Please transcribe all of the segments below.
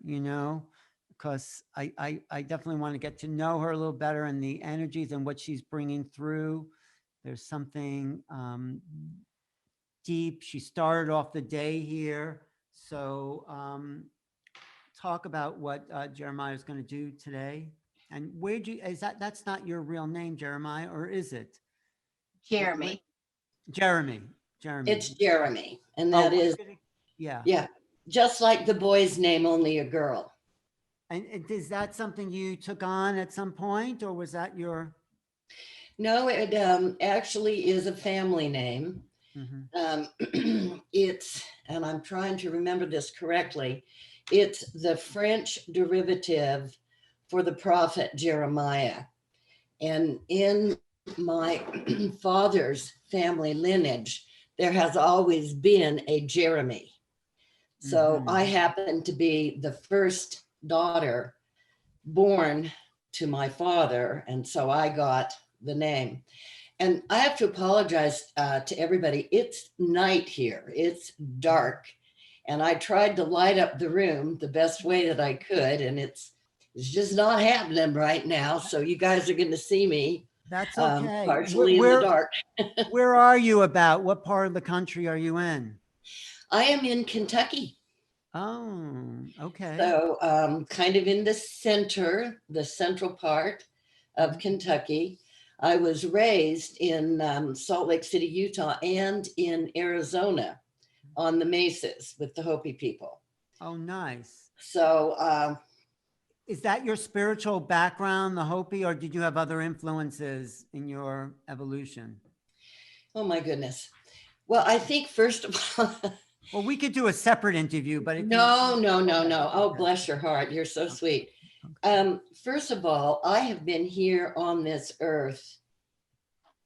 you know, because I definitely want to get to know her a little better and the energies and what she's bringing through. There's something deep. She started off the day here. So talk about what Jeremiah is going to do today. And where'd you, is that's not your real name, Jeremiah, or is it? What, Jeremy. Jeremy, Jeremy. It's Jeremy. And Oh, that is, yeah. yeah, just like the boy's name, only a girl. And is that something you took on at some point, or was that your? No, it actually is a family name. Mhm. It's, and I'm trying to remember this correctly, it's the French derivative for the prophet Jeremiah. And in my father's family lineage, there has always been a Jeremy. So I Mhm. happen to be the first daughter born to my father. And so I got the name. And I have to apologize to everybody. It's night here, it's dark. And I tried to light up the room the best way that I could. And it's just not happening right now. So you guys are going to see me That's okay. partially in the dark. Where are you about? What part of the country are you in? I am in Kentucky. Oh, okay. So kind of in the central part of Mhm. Kentucky. I was raised in Salt Lake City, Utah, and in Arizona on the mesas with the Hopi people. Oh, nice. So Is that your spiritual background, the Hopi, or did you have other influences in your evolution? oh my goodness. Well, I think first of all, Well, we could do a separate interview, but if you, no, no, no, okay, no. Oh, okay, bless your heart. You're so okay, sweet. okay. First of all, I have been here on this earth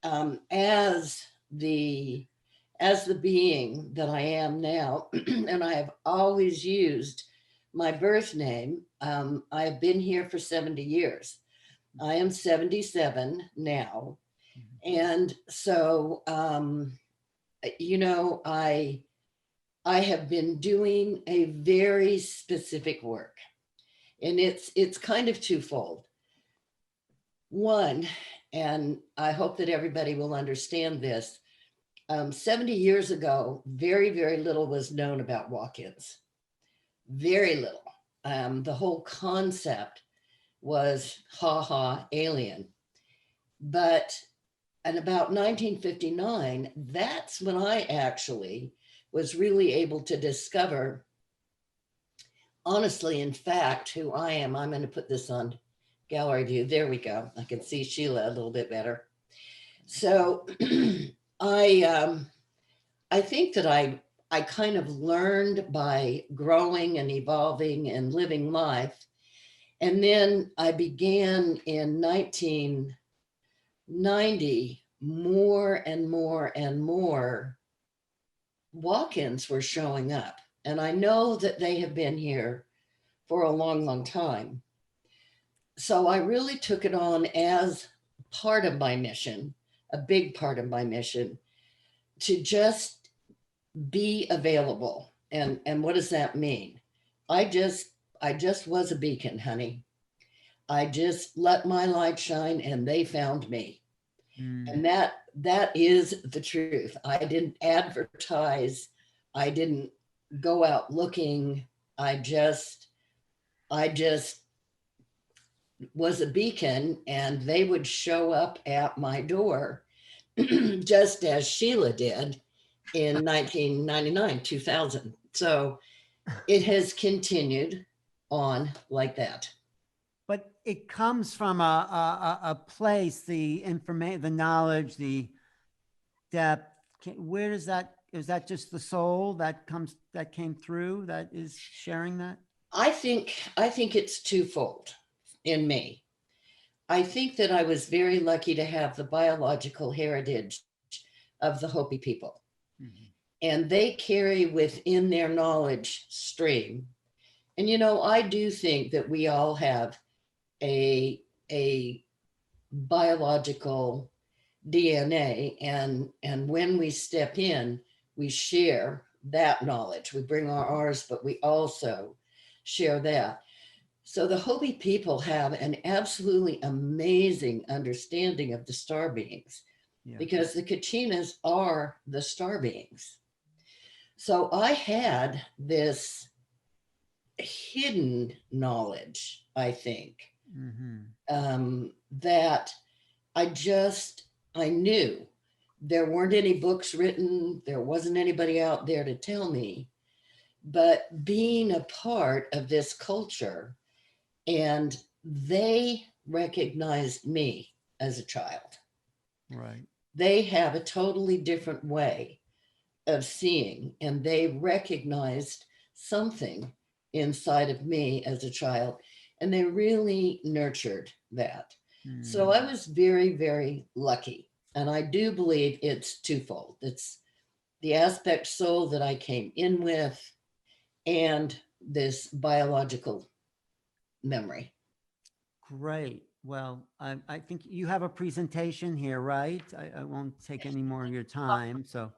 as the being that I am now, and I have always used my birth name. I've been here for 70 years. I am 77 now. Mhm. And so, you know, I have been doing a very specific work, and it's kind of twofold. One, and I hope that everybody will understand this. 70 years ago, very, very little was known about walk ins. Very little. The whole concept was ha ha alien. But in about 1959, that's when I actually was really able to discover, honestly, in fact, who I am. I'm going to put this on gallery view. There we go. I can see Sheila a little bit better. So I I think that I kind of learned by growing and evolving and living life. And then I began in 1990, more and more and more walk-ins were showing up. And I know that they have been here for a long, long time. So I really took it on as part of my mission, a big part of my mission, to just be available. And what does that mean? I just was a beacon, honey. I just let my light shine and they found me. Mm. And that is the truth. I didn't advertise. I didn't go out looking. I just was a beacon, and they would show up at my door just as Sheila did in 1999, 2000. So it has continued on like that. But it comes from a place, the information, the knowledge, the depth. Where does that, is that just the soul that comes, that came through, that is sharing that? I think it's twofold in me. I think that I was very lucky to have the biological heritage of the Hopi people. Mhm. And they carry within their knowledge stream. And you know, I do think that we all have a biological DNA, and when we step in, we share that knowledge. We bring our ours, but we also share that. So the Hopi people have an absolutely amazing understanding of the star beings, Yeah. because the Kachinas are the star beings. So I had this hidden knowledge, I think, that I knew. There weren't any books written. There wasn't anybody out there to tell me. But being a part of this culture, and they recognized me as a child. Right. They have a totally different way of seeing, and they recognized something inside of me as a child, and they really nurtured that. So I was very, very lucky. And I do believe it's twofold. It's the aspect soul that I came in with, and this biological memory. Great. Well, I think you have a presentation here, right? I won't take any more of your time. So,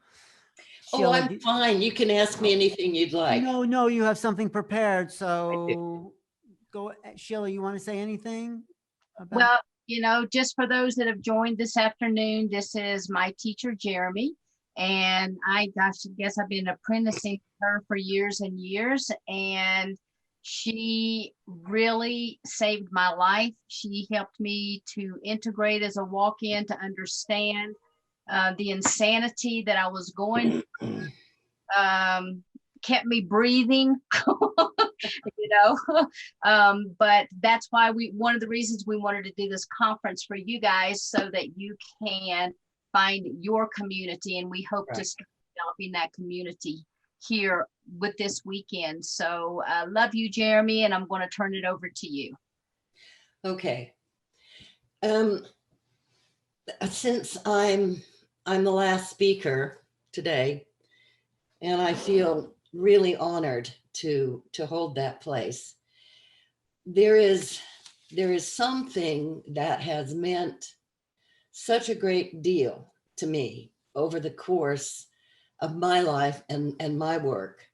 Oh, Sheila, I'm fine. You can ask me anything you'd like. no, you have something prepared. So go, Sheila, you want to say anything about? Well, you know, just for those that have joined this afternoon, this is my teacher, Jeremie. And I guess I've been apprenticing her for years and years. And she really saved my life. She helped me to integrate as a walk-in, to understand the insanity that I was going through. Kept me breathing, you know. But that's why one of the reasons we wanted to do this conference for you guys, so that you can find your community, and we hope to start developing that community here with this weekend. So love you, Jeremie, and I'm going to turn it over to you. Okay. Since I'm the last speaker today, and I feel really honored to hold that place, there is something that has meant such a great deal to me over the course of my life and my work.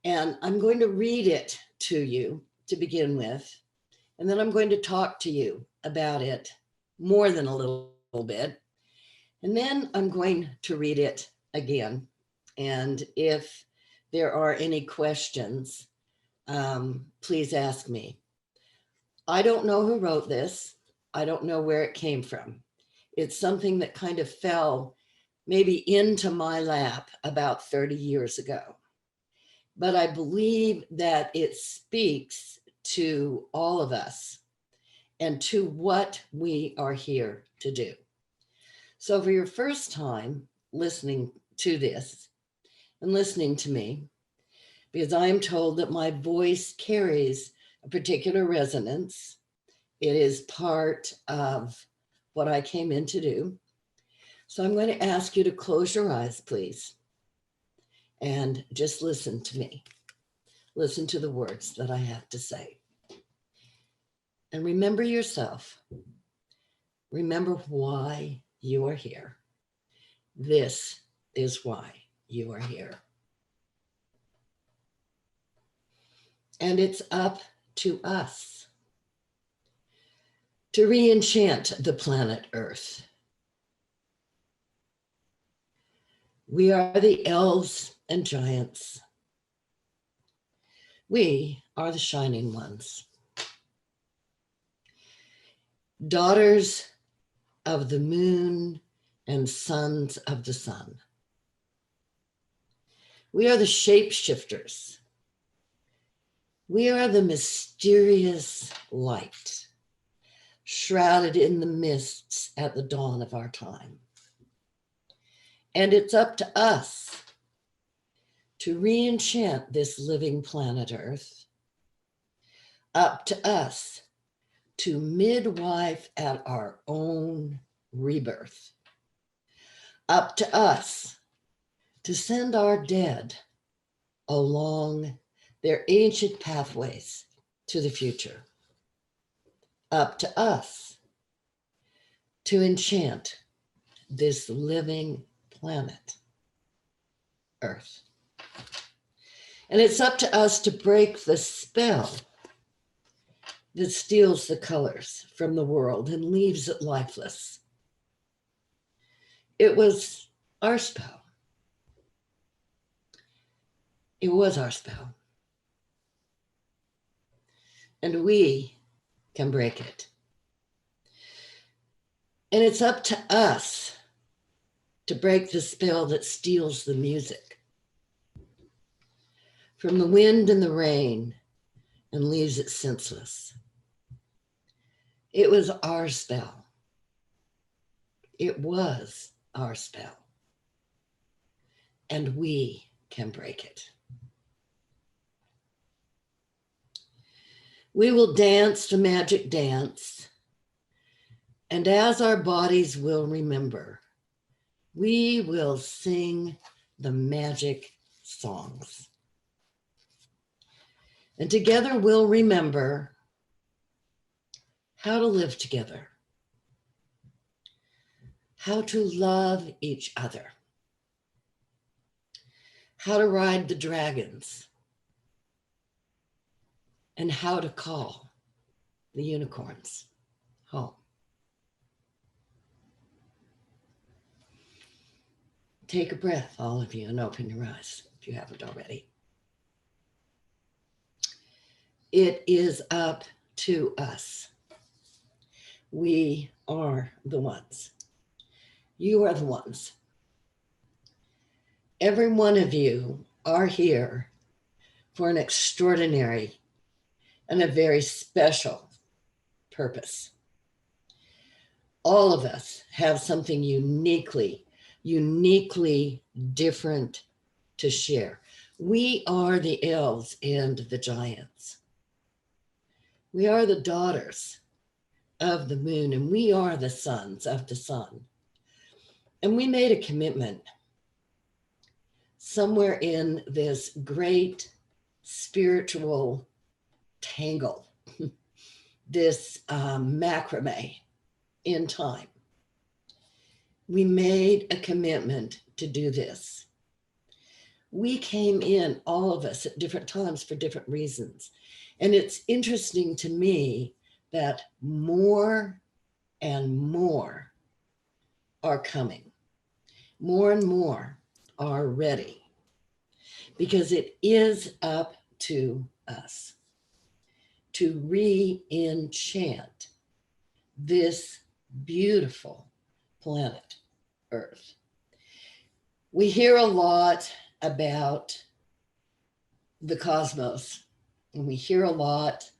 And I'm going to read it to you to begin with, and then I'm going to talk to you about it more than a little bit. And then I'm going to read it again. And if there are any questions, please ask me. I don't know who wrote this. I don't know where it came from. It's something that kind of fell maybe into my lap about 30 years ago. But I believe that it speaks to all of us and to what we are here to do. So for your first time listening to this and listening to me, because I am told that my voice carries a particular resonance, it is part of what I came in to do. So I'm going to ask you to close your eyes, please, and just listen to me. Listen to the words that I have to say. And remember yourself. Remember why you are here. This is why you are here. And it's up to us to re-enchant the planet Earth. We are the elves and giants. We are the shining ones. Daughters of the moon and sons of the sun. We are the shapeshifters. We are the mysterious light, shrouded in the mists at the dawn of our time. And it's up to us to re-enchant this living planet Earth. Up to us to midwife at our own rebirth. Up to us to send our dead along their ancient pathways to the future. Up to us to enchant this living planet, Earth. And it's up to us to break the spell that steals the colors from the world and leaves it lifeless. It was our spell. It was our spell. And we can break it. And it's up to us to break the spell that steals the music from the wind and the rain and leaves it senseless. It was our spell. It was our spell. And we can break it. We will dance the magic dance, and as our bodies will remember, we will sing the magic songs. And together we'll remember how to live together, how to love each other, how to ride the dragons, and how to call the unicorns home. Take a breath, all of you, and open your eyes if you haven't already. It is up to us. We are the ones. You are the ones. Every one of you are here for an extraordinary and a very special purpose. All of us have something uniquely different to share. We are the elves and the giants. We are the daughters of the moon, and we are the sons of the sun. And we made a commitment somewhere in this great spiritual tangle, this macrame in time. We made a commitment to do this. We came in, all of us, at different times for different reasons. And it's interesting to me that more and more are coming. More and more are ready, because it is up to us to re-enchant this beautiful planet Earth. We hear a lot about the cosmos, and we hear a lot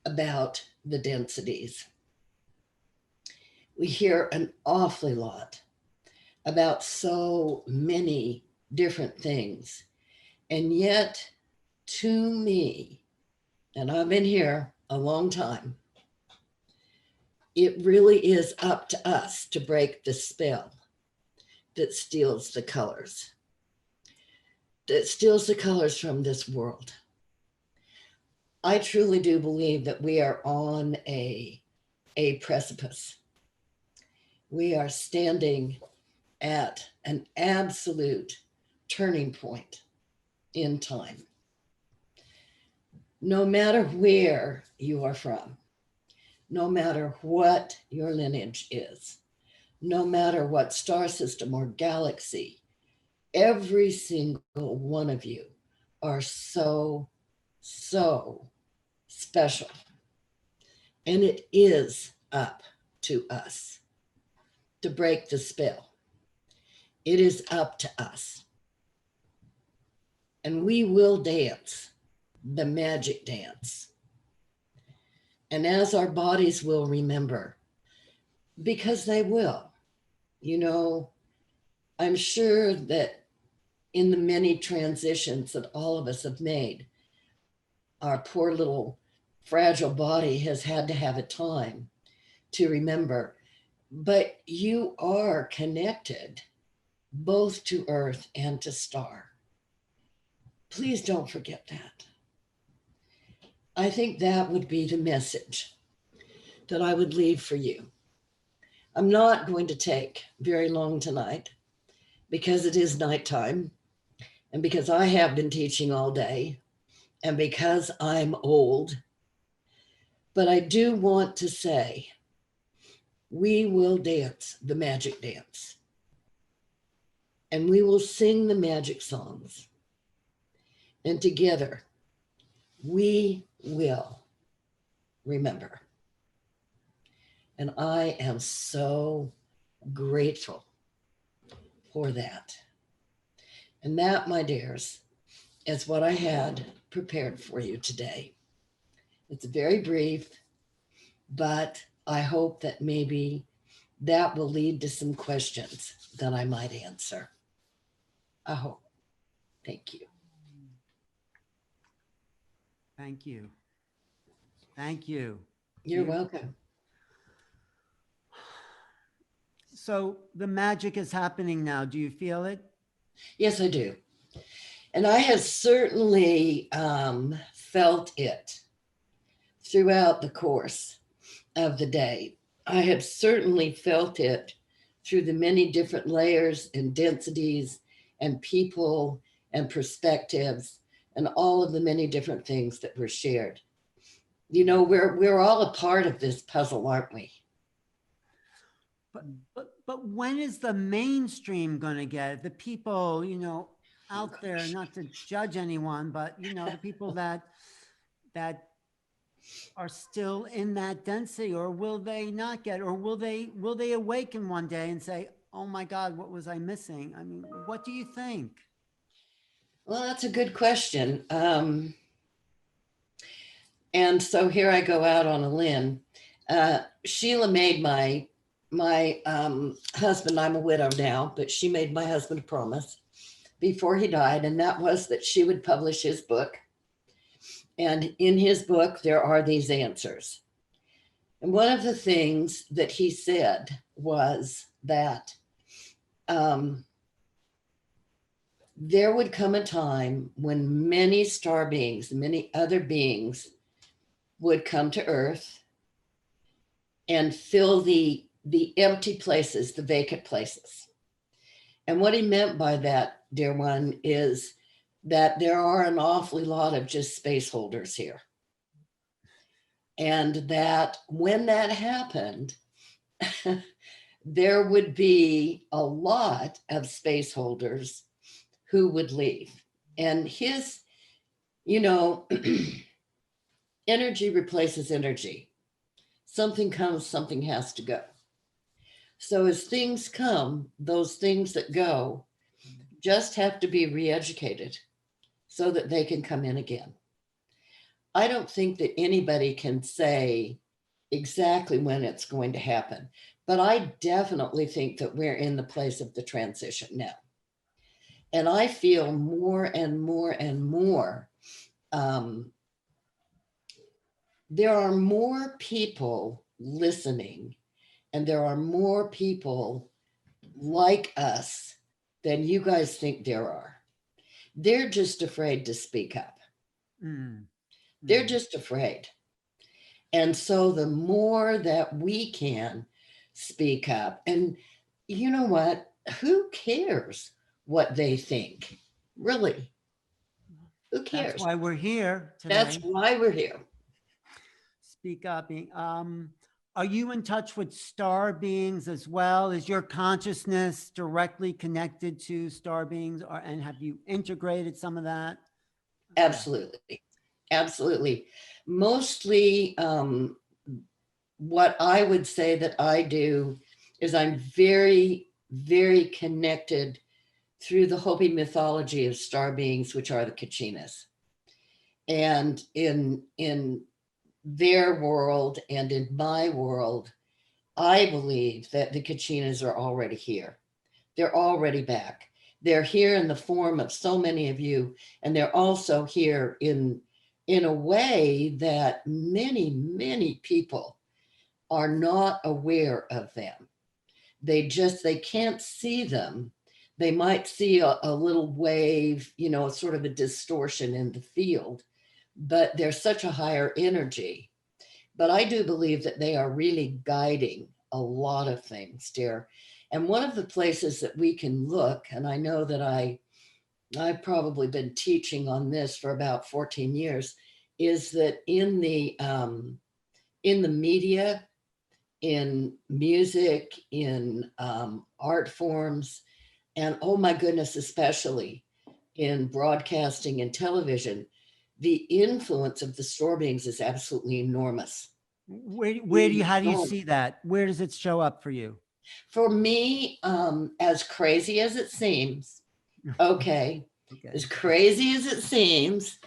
about the densities. We hear an awfully lot about so many different things. And yet, to me, and I've been here a long time, it really is up to us to break the spell that steals the colors, from this world. I truly do believe that we are on a precipice. We are standing at an absolute turning point in time. No matter where you are from, no matter what your lineage is, no matter what star system or galaxy, every single one of you are so special. And it is up to us to break the spell. It is up to us. And we will dance the magic dance. And as our bodies will remember, because they will, I'm sure that in the many transitions that all of us have made, our poor little fragile body has had to have a time to remember. But you are connected both to Earth and to Star. Please don't forget that. I think that would be the message that I would leave for you. I'm not going to take very long tonight because it is nighttime and because I have been teaching all day, and because I'm old, but I do want to say, we will dance the magic dance, and we will sing the magic songs. And together, we will remember. And I am so grateful for that. And that, my dears, is what I had prepared for you today. It's very brief, but I hope that maybe that will lead to some questions that I might answer. I hope. Thank you. Thank you. Thank you. You're welcome. So the magic is happening now. Do you feel it? Yes, I do. And I have certainly felt it throughout the course of the day. I have certainly felt it through the many different layers and densities and people and perspectives and all of the many different things that were shared. You know, we're all a part of this puzzle, aren't we? But when is the mainstream going to get it? The people, you know, out there, not to judge anyone, but you know, the people that are still in that density, or will they not get, or will they awaken one day and say, oh my God, what was I missing? I mean, what do you think? Well, that's a good question. And so here I go out on a limb. Sheila made my husband, I'm a widow now, but she made my husband a promise before he died, and that was that she would publish his book. And in his book, there are these answers. And one of the things that he said was that there would come a time when many star beings, many other beings would come to Earth and fill the empty places, the vacant places. And what he meant by that, dear one, is that there are an awfully lot of just space holders here. And that when that happened, there would be a lot of space holders who would leave. And his, you know, energy replaces energy. Something comes, something has to go. So as things come, those things that go just have to be re-educated so that they can come in again. I don't think that anybody can say exactly when it's going to happen, but I definitely think that we're in the place of the transition now. And I feel more and more and more, there are more people listening, and there are more people like us than you guys think there are. They're just afraid to speak up. They're just afraid. And so the more that we can speak up, and you know what? Who cares what they think? Really? Who cares? That's why we're here today. That's why we're here. Speak up. Are you in touch with star beings as well? Is your consciousness directly connected to star beings, and have you integrated some of that? Absolutely. Absolutely. Mostly what I would say that I do is I'm very, very connected through the Hopi mythology of star beings, which are the Kachinas. And in their world and in my world, I believe that the Kachinas are already here. They're already back. They're here in the form of so many of you, and they're also here in a way that many, many people are not aware of them. They can't see them. They might see a little wave, you know, sort of a distortion in the field, but they're such a higher energy. But I do believe that they are really guiding a lot of things, dear. And one of the places that we can look, and I know that I I've probably been teaching on this for about 14 years, is that in the media, in music, in art forms, and oh my goodness, especially in broadcasting and television, the influence of the store beings is absolutely enormous. How do you Enormous. see that? Where does it show up for you? For me, as crazy as it seems, okay, Okay. as crazy as it seems,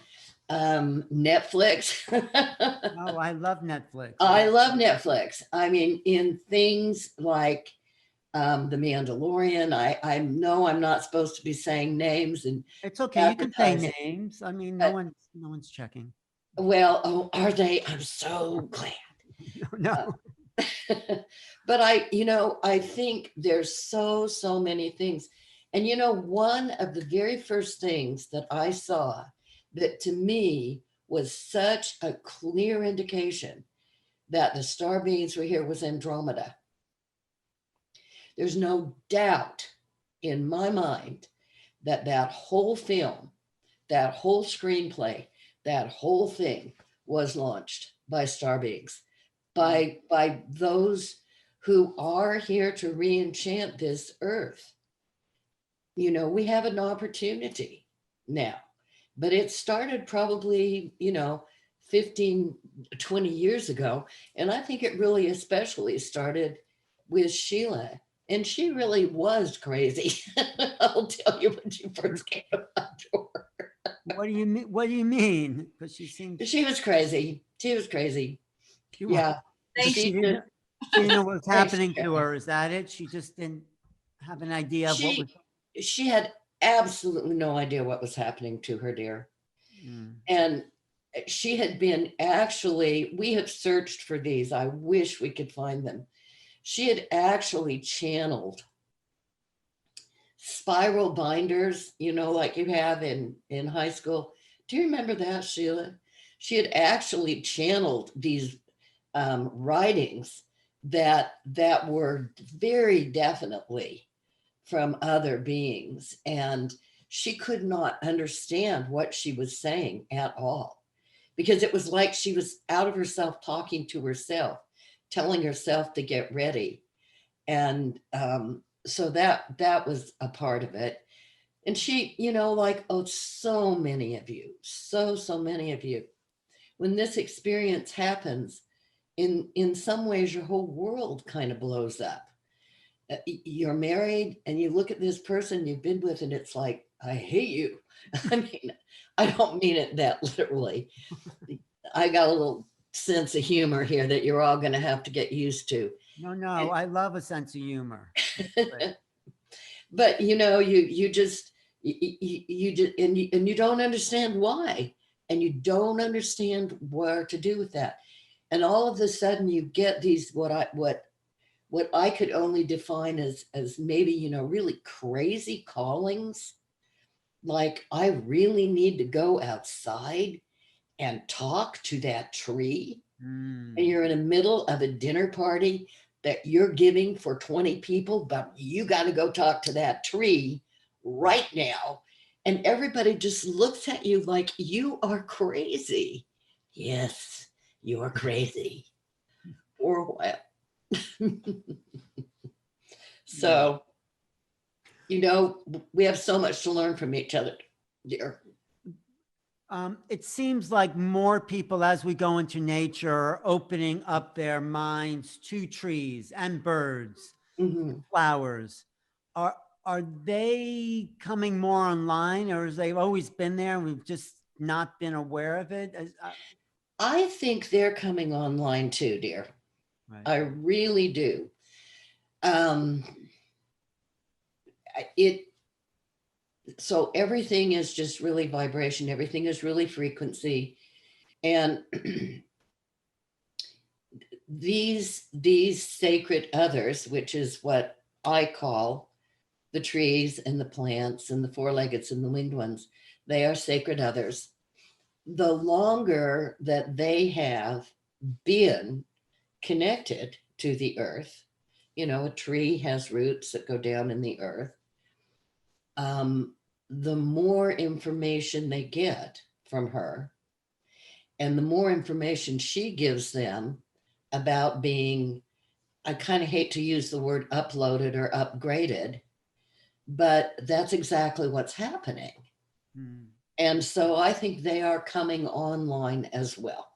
Netflix. Oh, I love Netflix. I love Netflix. I mean, in things like The Mandalorian, I know I'm not supposed to be saying names and It's okay. You can say advertising, names. I mean, but no one's checking. well, oh, are they? I'm so glad. No. But I think there's so many things. And one of the very first things that I saw that to me was such a clear indication that the star beings were here was Andromeda. There's no doubt in my mind that that whole film, that whole screenplay, that whole thing was launched by star beings, by those who are here to re-enchant this earth. We have an opportunity now, but it started probably 15, 20 years ago. And I think it really especially started with Sheila. And she really was crazy. I'll tell you when she first came to my door. What do you mean? What do you mean? Because She was crazy. She was crazy. she was Yeah. Thank She she just, didn't know what was thanks, happening to Jeremy. her. Is that it? She just didn't have an idea of what was. She had absolutely no idea what was happening to her, dear. Mm. And she had been actually, we have searched for these. I wish we could find them. She had actually channeled spiral binders, like you have in high school. Do you remember that, Sheila? She had actually channeled these writings that were very definitely from other beings, and she could not understand what she was saying at all, because it was like she was out of herself, talking to herself, telling herself to get ready. And so that was a part of it. And she, like, oh, so many of you, so many of you, when this experience happens, in some ways your whole world kind of blows up. You're married and you look at this person you've been with and it's like, I hate you. I mean, I don't mean it that literally. I got a little sense of humor here that you're all going to have to get used to. No, I love a sense of humor. But you just you just and you don't understand why, and you don't understand what to do with that. And all of a sudden you get these what I could only define as maybe really crazy callings, like I really need to go outside and talk to that tree. And Mm. you're in the middle of a dinner party that you're giving for 20 people, but you got to go talk to that tree right now. And everybody just looks at you like you are crazy. Yes, you're crazy for a while. Yeah. So, we have so much to learn from each other, dear. It seems like more people, as we go into nature, are opening up their minds to trees and birds, Mhm. flowers. Are are they coming more online, or has they've always been there and we've just not been aware of it? I think they're coming online too, dear. Right. I really do. Um, it so everything is just really vibration. Everything is really frequency, and these sacred others, which is what I call the trees and the plants and the four-leggeds and the winged ones, they are sacred others. The longer that they have been connected to the earth, a tree has roots that go down in the earth. the more information they get from her, and the more information she gives them about being, I kind of hate to use the word uploaded or upgraded, but that's exactly what's happening. Hmm. And so I think they are coming online as well.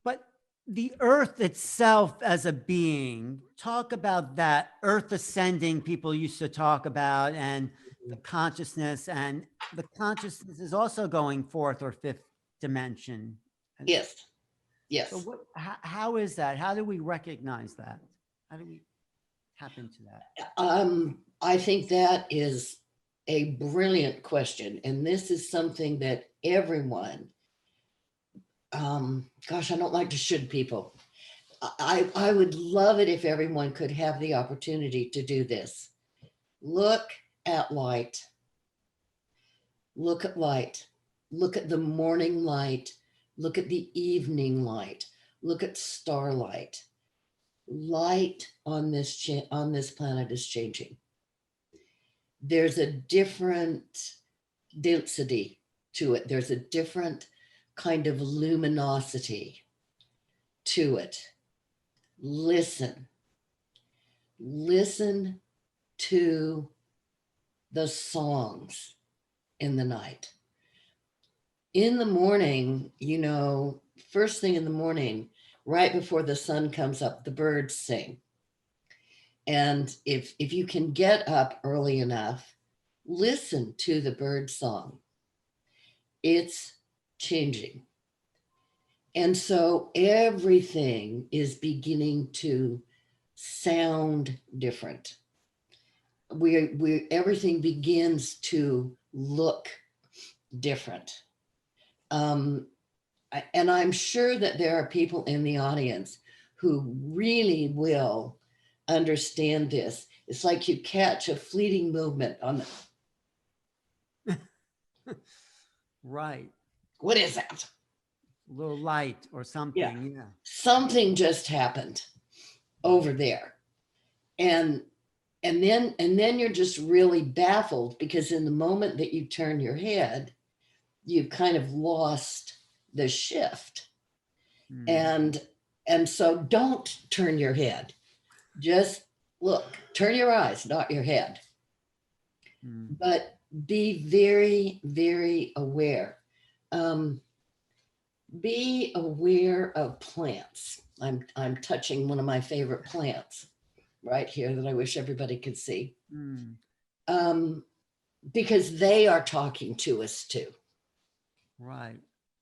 But the earth itself as a being, talk about that earth ascending people used to talk about, and the consciousness is also going fourth or fifth dimension. Yes. Yes. So how is that? How do we recognize that? How do we tap into that? I think that is a brilliant question. And this is something that everyone, gosh, I don't like to should people. I would love it if everyone could have the opportunity to do this. Look at light. Look at light. Look at the morning light. Look at the evening light. Look at starlight. Light on this planet is changing. There's a different density to it. There's a different kind of luminosity to it. Listen to the songs in the night. In the morning, first thing in the morning, right before the sun comes up, the birds sing. And if you can get up early enough, listen to the bird song. It's changing. And so everything is beginning to sound different. Everything begins to look different. And I'm sure that there are people in the audience who really will understand this. It's like you catch a fleeting movement on the Right. What is that? A little light or something. Yeah. Something just happened over there. And then you're just really baffled, because in the moment that you turn your head, you've kind of lost the shift. And so don't turn your head. Just look, turn your eyes, not your head. But be very, very aware. Be aware of plants. I'm touching one of my favorite plants right here that I wish everybody could see. Because they are talking to us too. Right.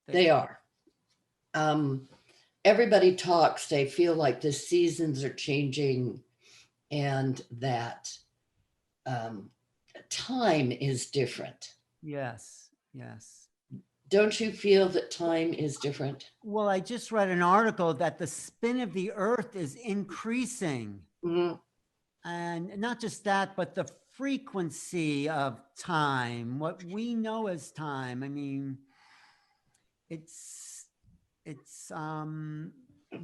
They are. Everybody talks, they feel like the seasons are changing and that time is different. Yes. Yes. Don't you feel that time is different? Well, I just read an article that the spin of the earth is increasing. Mm-hmm. And not just that, but the frequency of time, what we know as time. I mean, it's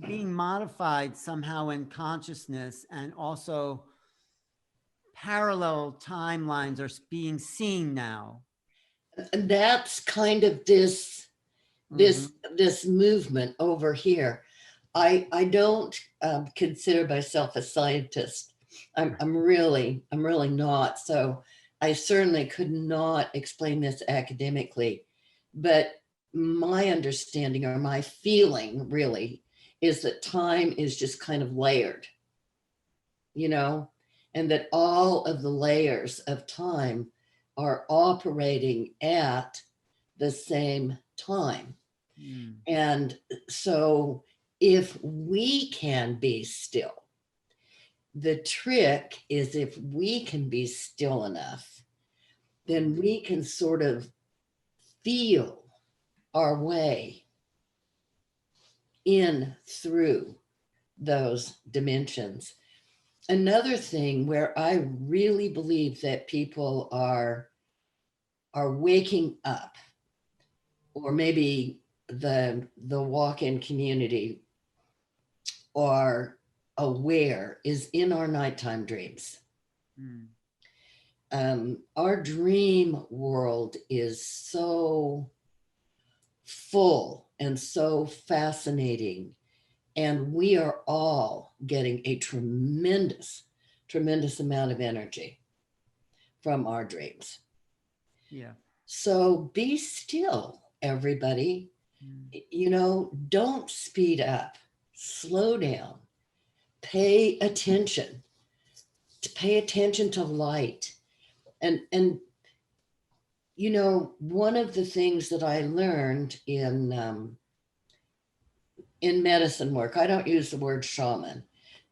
being modified somehow in consciousness, and also parallel timelines are being seen now. And that's kind of this movement over here. I don't consider myself a scientist. I'm really not. So I certainly could not explain this academically, but my understanding or my feeling really is that time is just kind of layered, and that all of the layers of time are operating at the same time. And so if we can be still, the trick is if we can be still enough, then we can sort of feel our way in through those dimensions. Another thing where I really believe that people are waking up, or maybe the walk-in community are aware, is in our nighttime dreams. our dream world is so full and so fascinating. And we are all getting a tremendous, tremendous amount of energy from our dreams. Yeah. So be still, everybody. You know, don't speed up, slow down, pay attention, pay attention to light. And you know, one of the things that I learned in medicine work, I don't use the word shaman.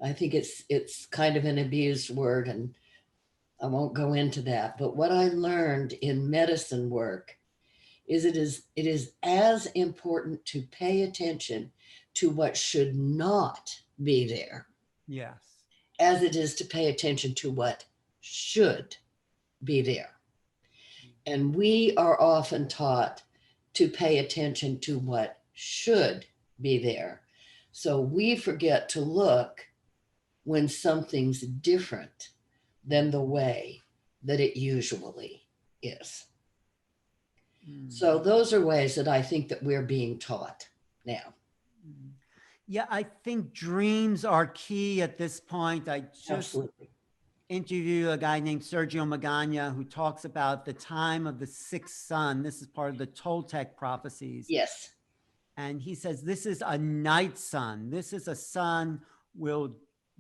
I think it's kind of an abused word, and I won't go into that. But what I learned in medicine work is it is as important to pay attention to what should not be there Yes. as it is to pay attention to what should be there. And we are often taught to pay attention to what should be there. So we forget to look when something's different than the way that it usually is. So those are ways that I think that we're being taught now. Yeah, I think dreams are key at this point. I just Absolutely. interviewed a guy named Sergio Magana who talks about the time of the sixth sun. This is part of the Toltec prophecies. Yes. And he says this is a night sun. This is a sun will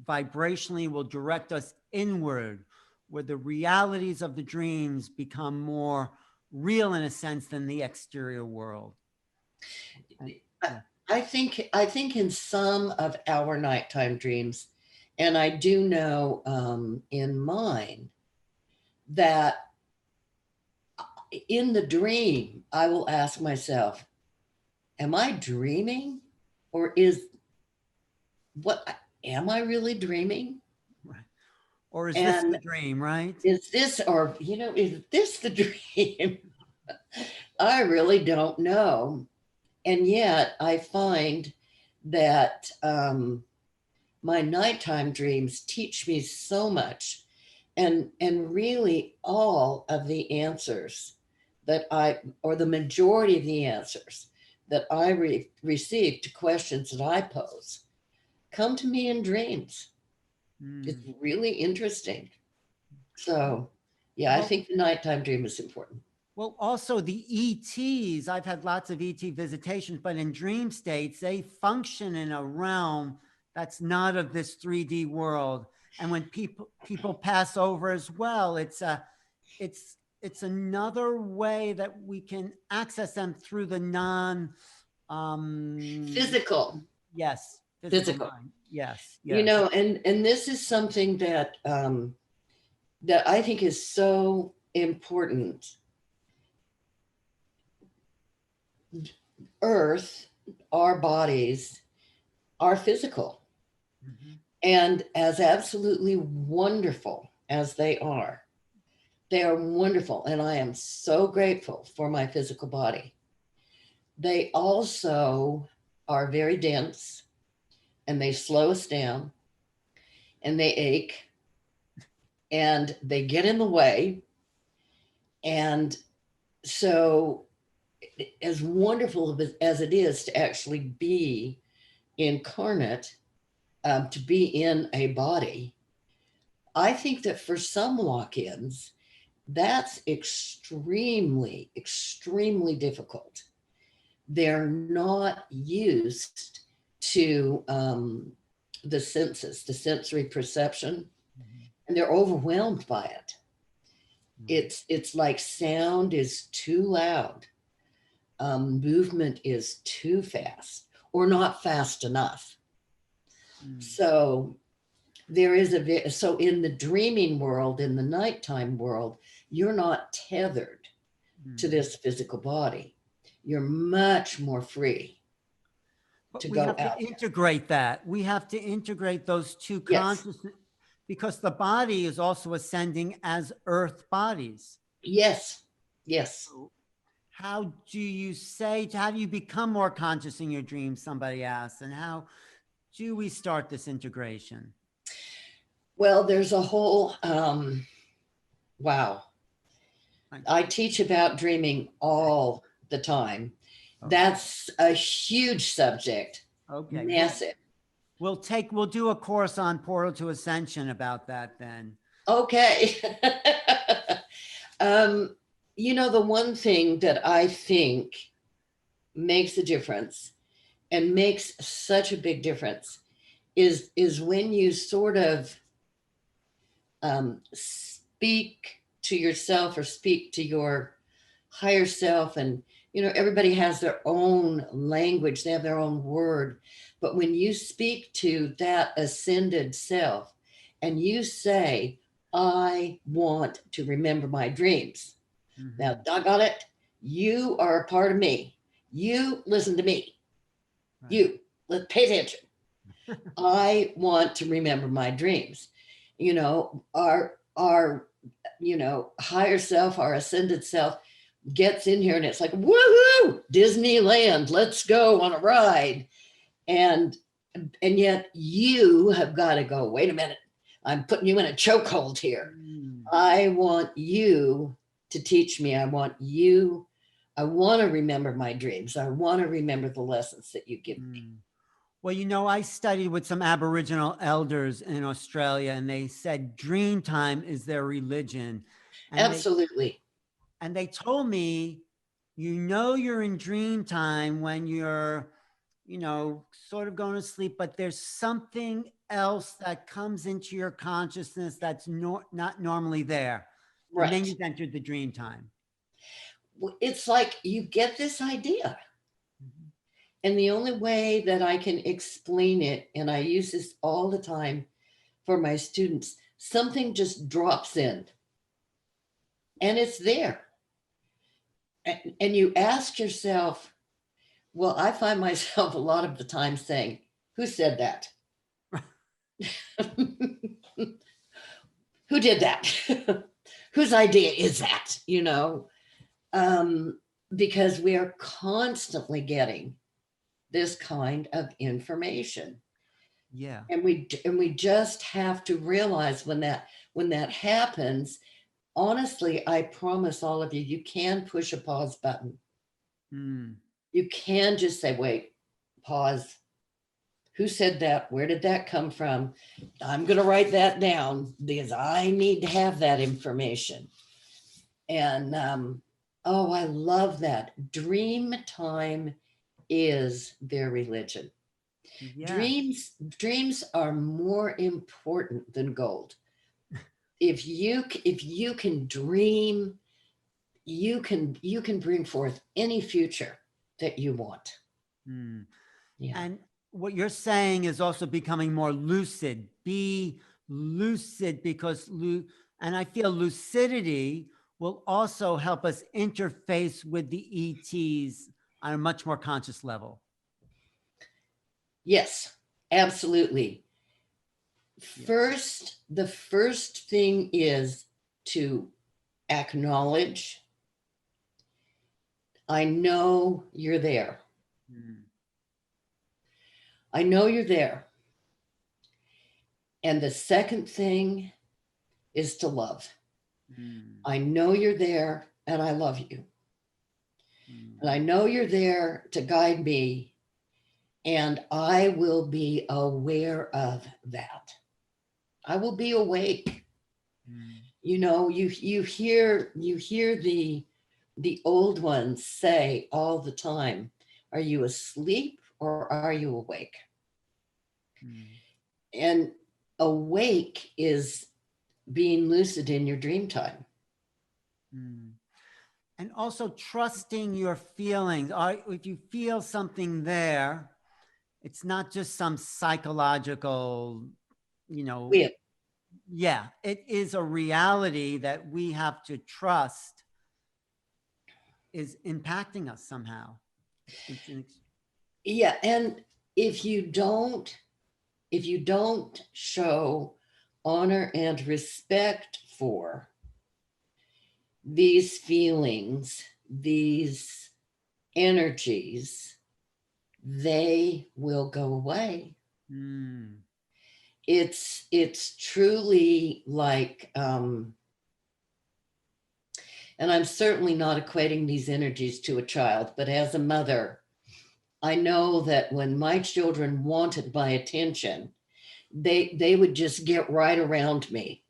vibrationally will direct us inward, where the realities of the dreams become more real in a sense than the exterior world. And, yeah. I think in some of our nighttime dreams, and I do know in mine, that in the dream, I will ask myself, am I dreaming? Or am I really dreaming? Right. Or is this the dream, right? Is this the dream? I really don't know. And yet I find that my nighttime dreams teach me so much, and really all of the answers or the majority of the answers that I receive to questions that I pose come to me in dreams. It's really interesting. So yeah, I think the nighttime dream is important. Well, also the ETs, I've had lots of ET visitations, but in dream states, they function in a realm that's not of this 3D world. And when people pass over as well, it's another way that we can access them through the physical. Yes. Physical. Yes. You know, and this is something that that I think is so important. Earth, our bodies are physical. And as absolutely wonderful as they are wonderful. And I am so grateful for my physical body. They also are very dense, and they slow us down, and they ache, and they get in the way. And so as wonderful as it is to actually be incarnate, to be in a body, I think that for some walk-ins, that's extremely, extremely difficult. They're not used to the senses, the sensory perception, and they're overwhelmed by it. It's like sound is too loud. Movement is too fast or not fast enough. So there is so in the dreaming world, in the nighttime world, you're not tethered to this physical body. You're much more free to go out. We have to integrate that. We have to integrate those two consciousness, because the body is also ascending as earth bodies. Yes. Yes. How do you become more conscious in your dreams? Somebody asked, and how do we start this integration? Well, there's a whole Wow. I teach about dreaming all the time. That's a huge subject. Okay. Massive. We'll do a course on Portal to Ascension about that then. Okay. The one thing that I think makes a difference and makes such a big difference is when you sort of speak to yourself or speak to your higher self. And everybody has their own language, they have their own word, but when you speak to that ascended self and you say, I want to remember my dreams. Now, doggone it, you are a part of me. You listen to me. Right. You pay attention. I want to remember my dreams. Our higher self, our ascended self gets in here and it's like, woohoo, Disneyland, let's go on a ride. And yet you have got to go, wait a minute, I'm putting you in a chokehold here. I want you to teach me. I want to remember my dreams. I want to remember the lessons that you give me. Well, I studied with some Aboriginal elders in Australia, and they said dream time is their religion. And absolutely. They told me, you're in dream time when you're, sort of going to sleep, but there's something else that comes into your consciousness that's not normally there. Right. And then you've entered the dream time. It's like you get this idea. And the only way that I can explain it, and I use this all the time for my students, something just drops in and it's there. And you ask yourself, well, I find myself a lot of the time saying, who said that? Who did that? Whose idea is that? Because we are constantly getting this kind of information. Yeah. And we just have to realize when that happens, honestly, I promise all of you, you can push a pause button. You can just say, wait, pause. Who said that? Where did that come from? I'm going to write that down because I need to have that information. And, I love that. Dream time is their religion. Yeah. Dreams are more important than gold. If you can dream, you can bring forth any future that you want. Yeah. And what you're saying is also becoming more lucid. Be lucid, because and I feel lucidity will also help us interface with the ETs on a much more conscious level. Yes, absolutely. The first thing is to acknowledge, I know you're there. I know you're there. And the second thing is to love. I know you're there and I love you. And I know you're there to guide me, and I will be aware of that. I will be awake. You hear the old ones say all the time, are you asleep or are you awake? And awake is being lucid in your dream time. And also trusting your feelings. If you feel something there, it's not just some psychological, yeah, it is a reality that we have to trust is impacting us somehow. Yeah, and if you don't show honor and respect for these feelings, these energies, they will go away. It's truly like And I'm certainly not equating these energies to a child, but as a mother, I know that when my children wanted my attention, they would just get right around me.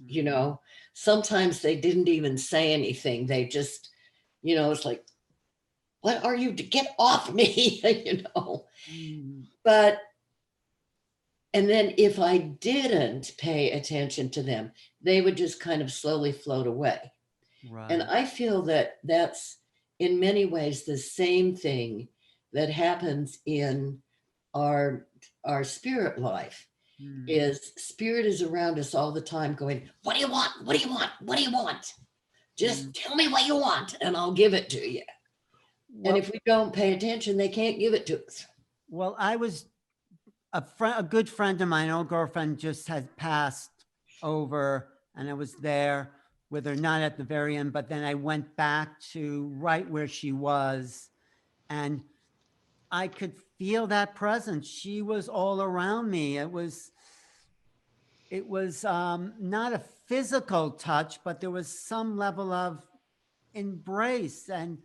You know, sometimes they didn't even say anything. They just, you know, it's like, what are you to get off me? You know, but, and then if I didn't pay attention to them, they would just kind of slowly float away. Right. And I feel that that's in many ways the same thing that happens in our spirit life. Is spirit is around us all the time going, what do you want? What do you want? What do you want? Just tell me what you want and I'll give it to you. Well, And if we don't pay attention, they can't give it to us. well, I was a good friend of mine, old girlfriend, just had passed over, and I was there with her, not at the very end, but then I went back to right where she was, and I could feel that presence. She was all around me. It was not a physical touch, but there was some level of embrace. And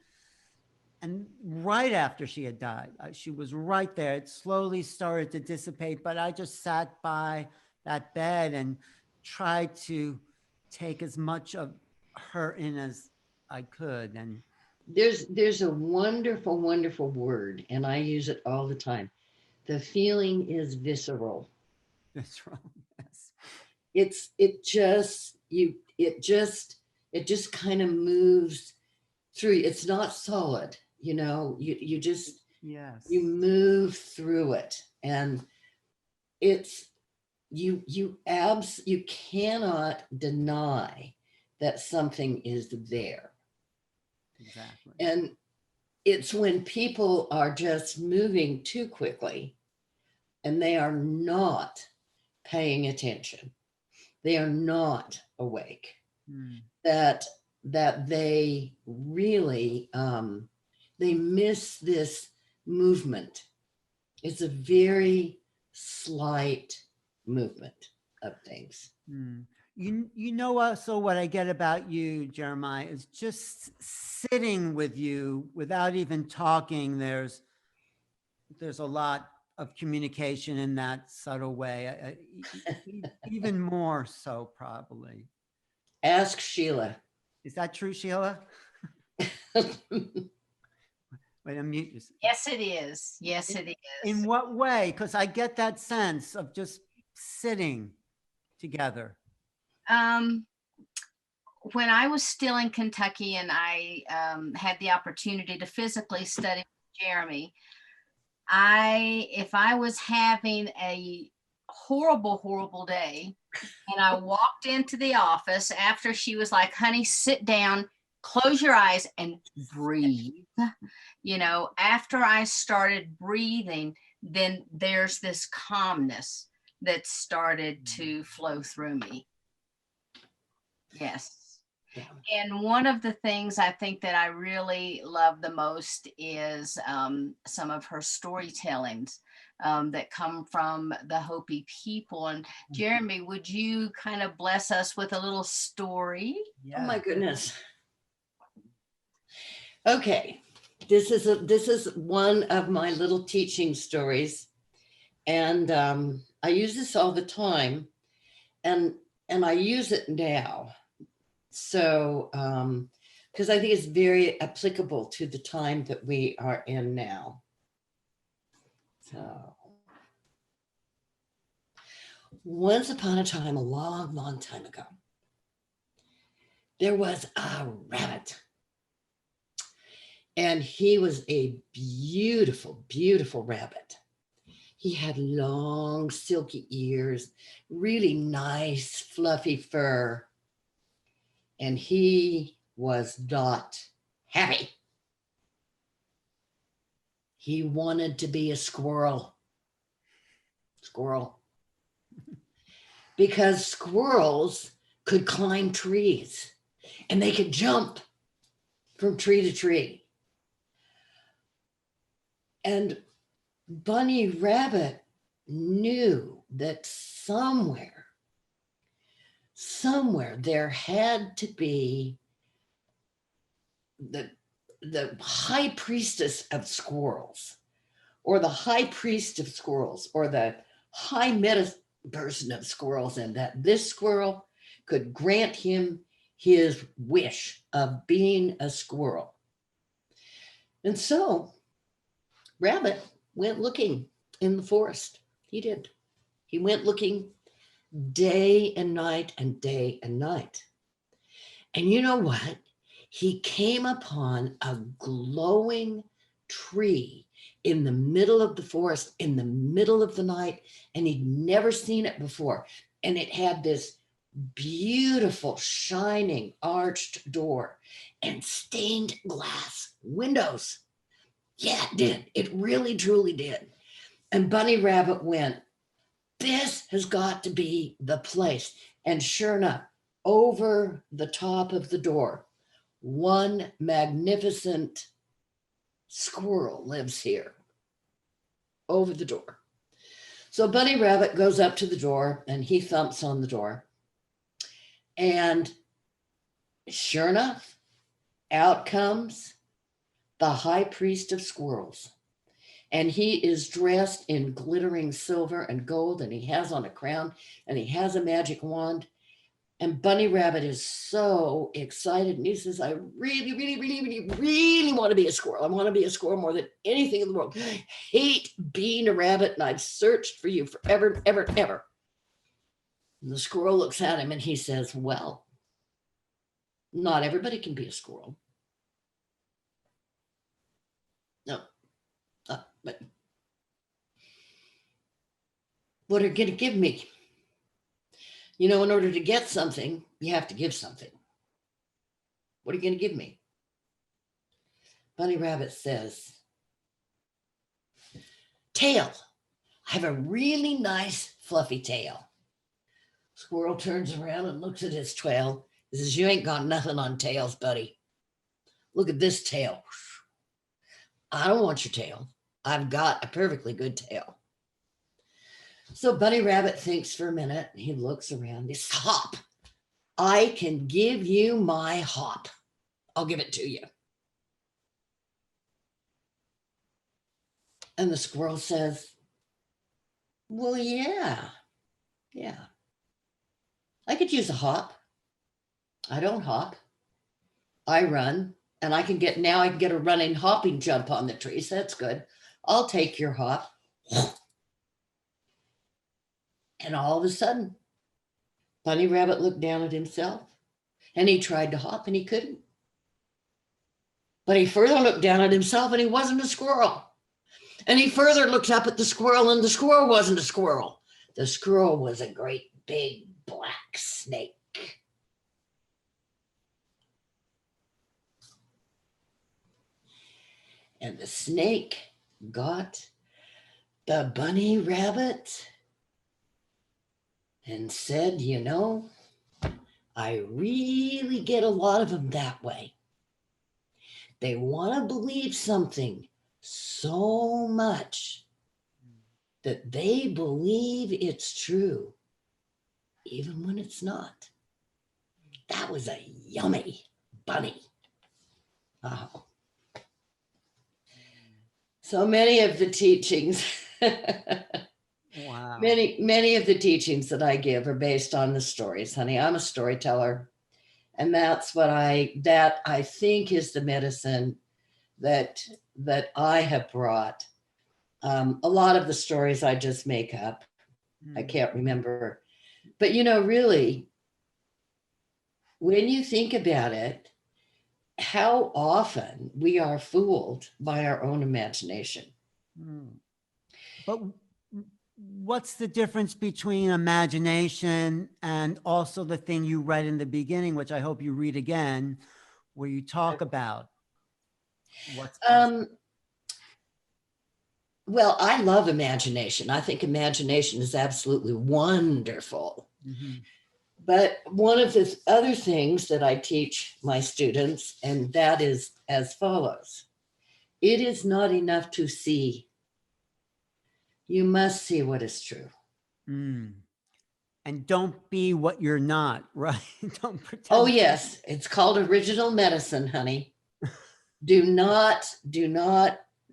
right after she had died, she was right there. It slowly started to dissipate, but I just sat by that bed and tried to take as much of her in as I could. And There's a wonderful, wonderful word, and I use it all the time. The feeling is visceral. that's wrong. Yes. It just kind of moves through. It's not solid, you know, you just, Yes. you move through it, and it's, you cannot deny that something is there. Exactly. And it's when people are just moving too quickly and they are not paying attention, they are not awake, that they really they miss this movement. It's a very slight movement of things. You know, also what I get about you, Jeremiah, is just sitting with you without even talking. There's a lot of communication in that subtle way, even more so probably. Ask Sheila. Is that true, Sheila? Wait, unmute yourself. Yes, it is. Yes, it is. In what way? Because I get that sense of just sitting together. When I was still in Kentucky and I had the opportunity to physically study with Jeremie, if I was having a horrible day and I walked into the office after she was like, honey, sit down, close your eyes and breathe. You know, after I started breathing, then there's this calmness that started to flow through me. Yes. Yeah. And one of the things I think that I really love the most is some of her storytellings that come from the Hopi people. And Jeremie, would you kind of bless us with a little story? Yeah. Oh my goodness. Okay. This is one of my little teaching stories. And I use this all the time. And I use it now. So, because I think it's very applicable to the time that we are in now. So, once upon a time, a long time ago, there was a rabbit. And he was a beautiful rabbit. He had long, silky ears, really nice, fluffy fur. And he was not happy. He wanted to be a squirrel. Because squirrels could climb trees and they could jump from tree to tree. And Bunny Rabbit knew that somewhere there had to be the high priestess of squirrels, or the high priest of squirrels, or the high meta person of squirrels, and that this squirrel could grant him his wish of being a squirrel. And so Rabbit went looking in the forest. He did. He went looking day and night and day and night. And you know what? He came upon a glowing tree in the middle of the forest, in the middle of the night, and he'd never seen it before. And it had this beautiful, shining, arched door and stained glass windows. Yeah, it did. It really, truly did. And Bunny Rabbit went, this has got to be the place. And sure enough, over the top of the door, one magnificent squirrel lives here, over the door. So Bunny Rabbit goes up to the door and he thumps on the door. And sure enough, out comes the high priest of squirrels. And he is dressed in glittering silver and gold, and he has on a crown, and he has a magic wand. And Bunny Rabbit is so excited. And he says, I really, really, really, really, really want to be a squirrel. I want to be a squirrel more than anything in the world. I hate being a rabbit, and I've searched for you forever, ever, ever. And the squirrel looks at him and he says, well, not everybody can be a squirrel. No. But what are you going to give me? You know, in order to get something, you have to give something. What are you going to give me? Bunny Rabbit says, tail. I have a really nice fluffy tail. Squirrel turns around and looks at his tail. He says, you ain't got nothing on tails, buddy. Look at this tail. I don't want your tail. I've got a perfectly good tail. So Bunny Rabbit thinks for a minute. He looks around. He says, hop. I can give you my hop. I'll give it to you. And the squirrel says, well, yeah. I could use a hop. I don't hop. I run. And I can get a running hopping jump on the trees. That's good. I'll take your hop. And all of a sudden, Bunny Rabbit looked down at himself and he tried to hop and he couldn't. But he further looked down at himself and he wasn't a squirrel. And he further looked up at the squirrel and the squirrel wasn't a squirrel. The squirrel was a great big black snake. And the snake got the Bunny Rabbit and said, you know, I really get a lot of them that way. They want to believe something so much that they believe it's true, even when it's not. That was a yummy bunny. Oh. So many of the teachings, Wow. many of the teachings that I give are based on the stories, honey. I'm a storyteller. And that's what I think is the medicine that I have brought. A lot of the stories I just make up. I can't remember. But, you know, really, when you think about it, how often we are fooled by our own imagination. But what's the difference between imagination and also the thing you read in the beginning, which I hope you read again, where you talk about what's well, I love imagination. I think imagination is absolutely wonderful. Mm-hmm. But one of the other things that I teach my students, and that is as follows. It is not enough to see. You must see what is true. And don't be what you're not, right? Don't pretend. Oh, yes. It's called original medicine, honey. Do not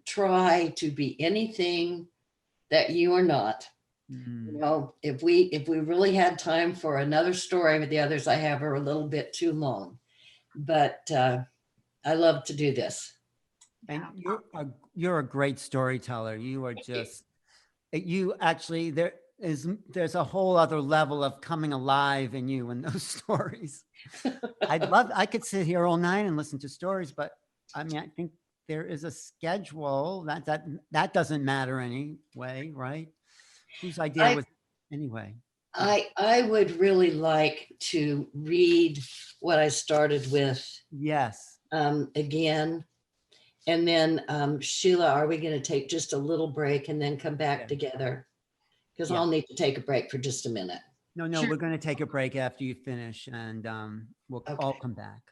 try to be anything that you are not. You know, if we really had time for another story, but the others I have are a little bit too long. But I love to do this. And you're a great storyteller. You are just, you actually, there's a whole other level of coming alive in you in those stories. I could sit here all night and listen to stories, but I mean, I think there is a schedule that doesn't matter anyway, right? Whose idea was anyway? I would really like to read what I started with Yes. again. And then Sheila, are we going to take just a little break and then come back together? Because I'll need to take a break for just a minute. No, Sure. we're going to take a break after you finish, and we'll all come back.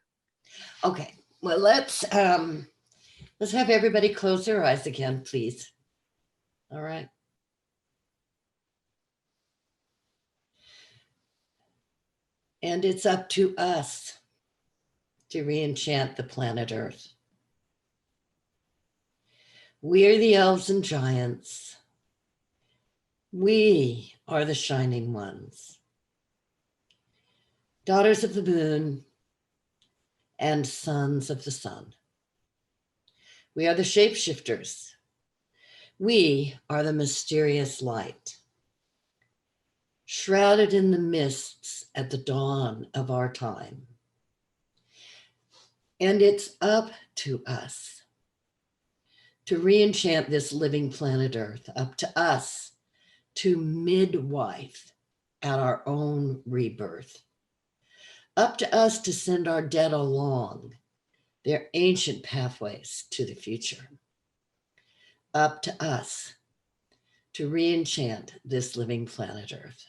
Okay. Well, let's have everybody close their eyes again, please. All right. And it's up to us to re-enchant the planet Earth. We are the elves and giants. We are the shining ones, daughters of the moon and sons of the sun. We are the shapeshifters. We are the mysterious light, shrouded in the mists at the dawn of our time. And it's up to us to re-enchant this living planet Earth, up to us to midwife at our own rebirth, up to us to send our dead along their ancient pathways to the future, up to us to re-enchant this living planet Earth.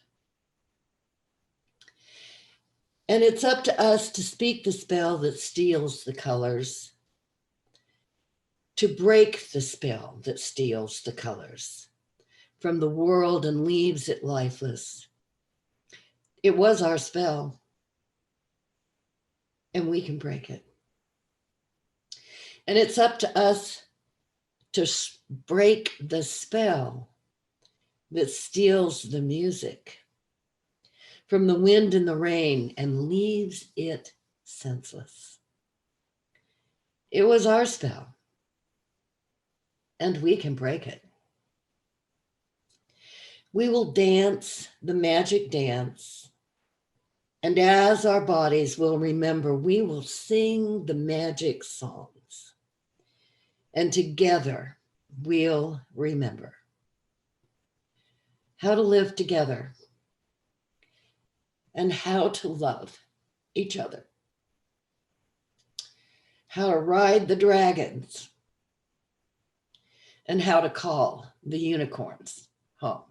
And it's up to us to speak the spell that steals the colors, to break the spell that steals the colors from the world and leaves it lifeless. It was our spell, and we can break it. And it's up to us to break the spell that steals the music from the wind and the rain and leaves it senseless. It was our spell, and we can break it. We will dance the magic dance, and as our bodies will remember, we will sing the magic songs, and together we'll remember how to live together and how to love each other, how to ride the dragons, and how to call the unicorns home.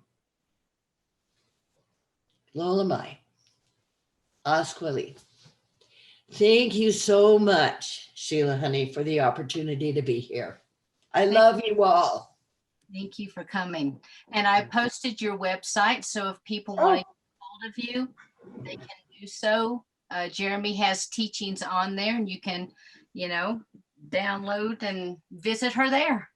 Lola Mai, Asquali. Thank you so much, Sheila, honey, for the opportunity to be here. I love you all. Thank you for coming. And I posted your website, so if people want to get hold of you, they can do so. Jeremie has teachings on there, and you can, download and visit her there.